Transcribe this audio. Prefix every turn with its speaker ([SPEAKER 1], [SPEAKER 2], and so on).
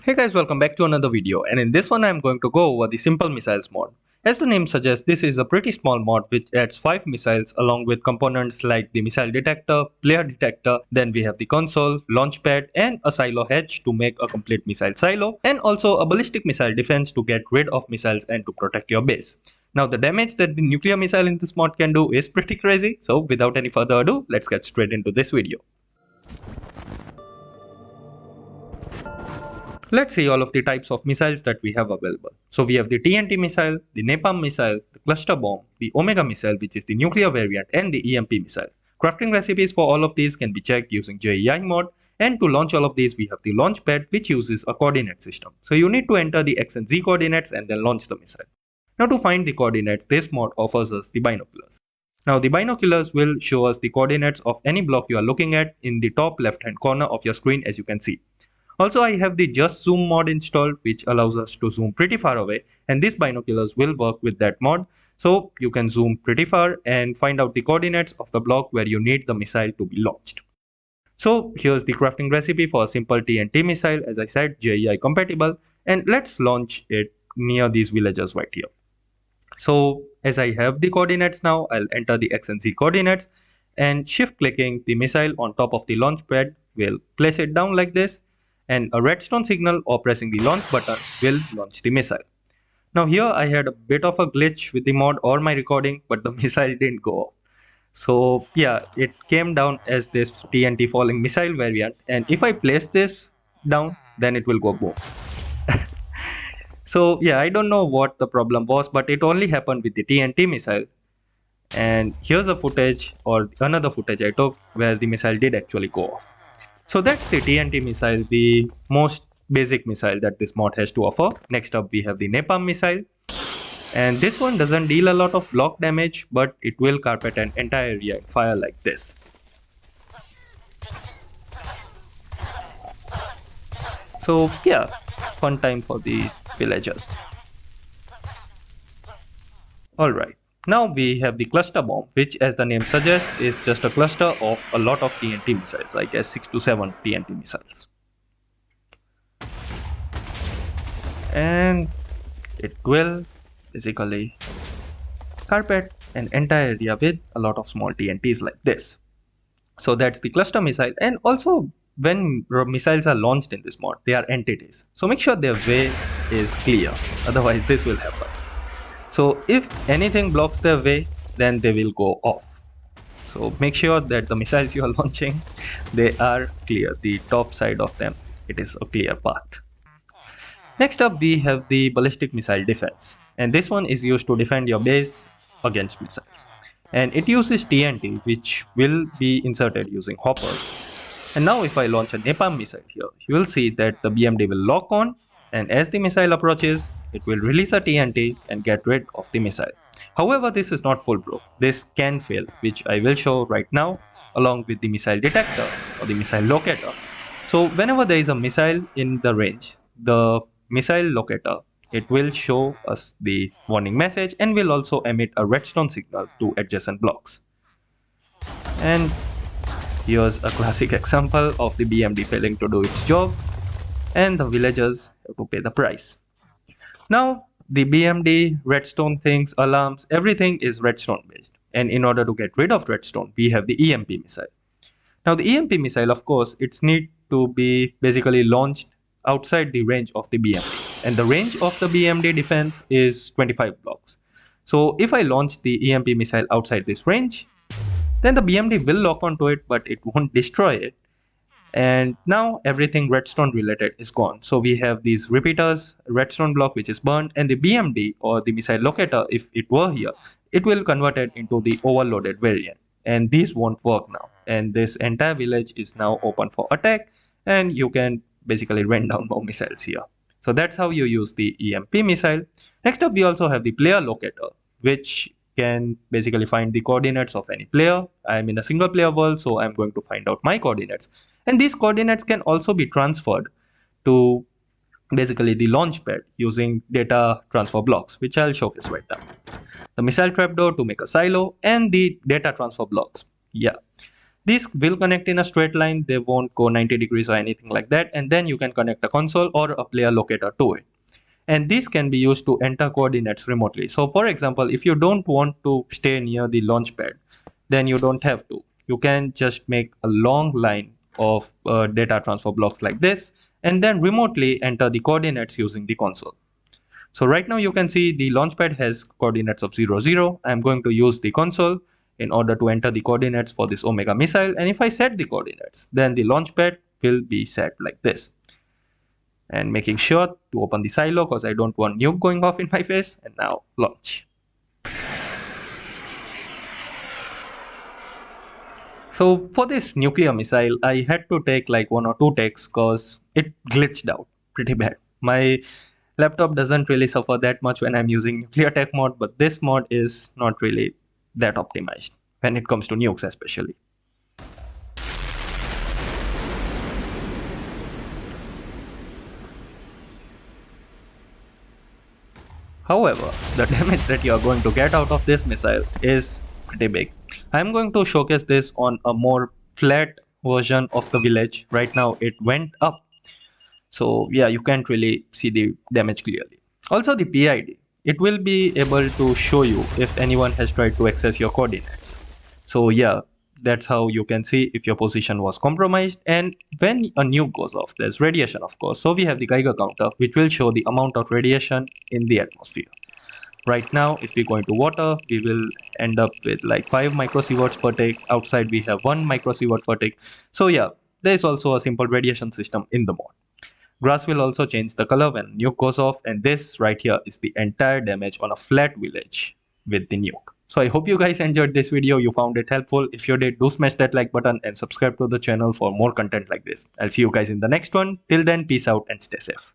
[SPEAKER 1] Hey guys, welcome back to another video, and in this one I am going to go over the Simple Missiles mod. As the name suggests, this is a pretty small mod which adds 5 missiles along with components like the missile detector, player detector, then we have the console, launchpad and a silo hatch to make a complete missile silo, and also a ballistic missile defense to get rid of missiles and to protect your base. Now the damage that the nuclear missile in this mod can do is pretty crazy, so without any further ado, let's get straight into this video. Let's see all of the types of missiles that we have available. So we have the TNT Missile, the Napalm Missile, the Cluster Bomb, the Omega Missile which is the nuclear variant, and the EMP Missile. Crafting recipes for all of these can be checked using JEI mod, and to launch all of these we have the Launchpad which uses a coordinate system. So you need to enter the X and Z coordinates and then launch the missile. Now to find the coordinates, this mod offers us the binoculars. Now the binoculars will show us the coordinates of any block you are looking at in the top left hand corner of your screen, as you can see. Also, I have the Just Zoom mod installed, which allows us to zoom pretty far away, and these binoculars will work with that mod. So you can zoom pretty far and find out the coordinates of the block where you need the missile to be launched. So here's the crafting recipe for a simple TNT missile, as I said, JEI compatible, and let's launch it near these villagers right here. So as I have the coordinates now, I'll enter the X and Z coordinates, and shift clicking the missile on top of the launch pad will place it down like this, and a redstone signal or pressing the launch button will launch the missile. Now here I had a bit of a glitch with the mod or my recording, but the missile didn't go off. So yeah, it came down as this TNT falling missile variant, and if I place this down, then it will go boom. So yeah, I don't know what the problem was, but it only happened with the TNT missile. And here's a footage or another footage I took where the missile did actually go off. So that's the TNT missile, the most basic missile that this mod has to offer. Next up we have the Napalm Missile, and this one doesn't deal a lot of block damage, but it will carpet an entire area in fire like this. So yeah, fun time for the villagers. Alright. Now we have the cluster bomb, which as the name suggests is just a cluster of a lot of TNT missiles, I guess 6 to 7 TNT missiles. And it will basically carpet an entire area with a lot of small TNTs like this. So that's the cluster missile, and also when missiles are launched in this mod, they are entities. So make sure their way is clear, otherwise this will happen. So if anything blocks their way, then they will go off. So make sure that the missiles you are launching, they are clear. The top side of them, it is a clear path. Next up we have the ballistic missile defense, and this one is used to defend your base against missiles. And it uses TNT, which will be inserted using hoppers. And now if I launch a Napalm missile here, you will see that the BMD will lock on, and as the missile approaches, it will release a TNT and get rid of the missile. However, this is not foolproof. This can fail, which I will show right now along with the missile detector or the missile locator. So whenever there is a missile in the range, the missile locator, it will show us the warning message and will also emit a redstone signal to adjacent blocks. And here's a classic example of the BMD failing to do its job, and the villagers have to pay the price. Now the BMD, redstone things, alarms, everything is redstone based, and in order to get rid of redstone we have the EMP missile. Now the EMP missile, of course, it's need to be basically launched outside the range of the BMD, and the range of the BMD defense is 25 blocks. So if I launch the EMP missile outside this range, then the BMD will lock onto it, but it won't destroy it. And now everything redstone related is gone. So we have these repeaters, redstone block which is burned, and the BMD or the missile locator, if it were here, it will convert it into the overloaded variant, and these won't work now, and this entire village is now open for attack, and you can basically run down more missiles here. So that's how you use the EMP missile. Next up we also have the player locator, which can basically find the coordinates of any player. I'm in a single player world, so I'm going to find out my coordinates. And these coordinates can also be transferred to basically the launch pad using data transfer blocks, which I'll showcase right now. The missile trapdoor to make a silo, and the data transfer blocks. Yeah. These will connect in a straight line, they won't go 90 degrees or anything like that, and then you can connect a console or a player locator to it. And these can be used to enter coordinates remotely. So for example, if you don't want to stay near the launch pad, then you don't have to. You can just make a long line of data transfer blocks like this, and then remotely enter the coordinates using the console. So right now you can see the launchpad has coordinates of 0, 0. I'm going to use the console in order to enter the coordinates for this Omega missile. And if I set the coordinates, then the launchpad will be set like this. And making sure to open the silo because I don't want nuke going off in my face. And now launch. So for this nuclear missile, I had to take like 1 or 2 takes because it glitched out pretty bad. My laptop doesn't really suffer that much when I'm using nuclear tech mode, but this mod is not really that optimized when it comes to nukes especially. However, the damage that you are going to get out of this missile is pretty big. I'm going to showcase this on a more flat version of the village. Right now it went up. So yeah, you can't really see the damage clearly. Also the PID, it will be able to show you if anyone has tried to access your coordinates. So yeah, that's how you can see if your position was compromised. And when a nuke goes off, there's radiation of course. So we have the Geiger counter, which will show the amount of radiation in the atmosphere. Right now, if we go into water, we will end up with like 5 microsieverts per tick. Outside, we have 1 microsievert per tick. So yeah, there is also a simple radiation system in the mod. Grass will also change the color when nuke goes off, and this right here is the entire damage on a flat village with the nuke. So I hope you guys enjoyed this video, you found it helpful. If you did, do smash that like button and subscribe to the channel for more content like this. I'll see you guys in the next one. Till then, peace out and stay safe.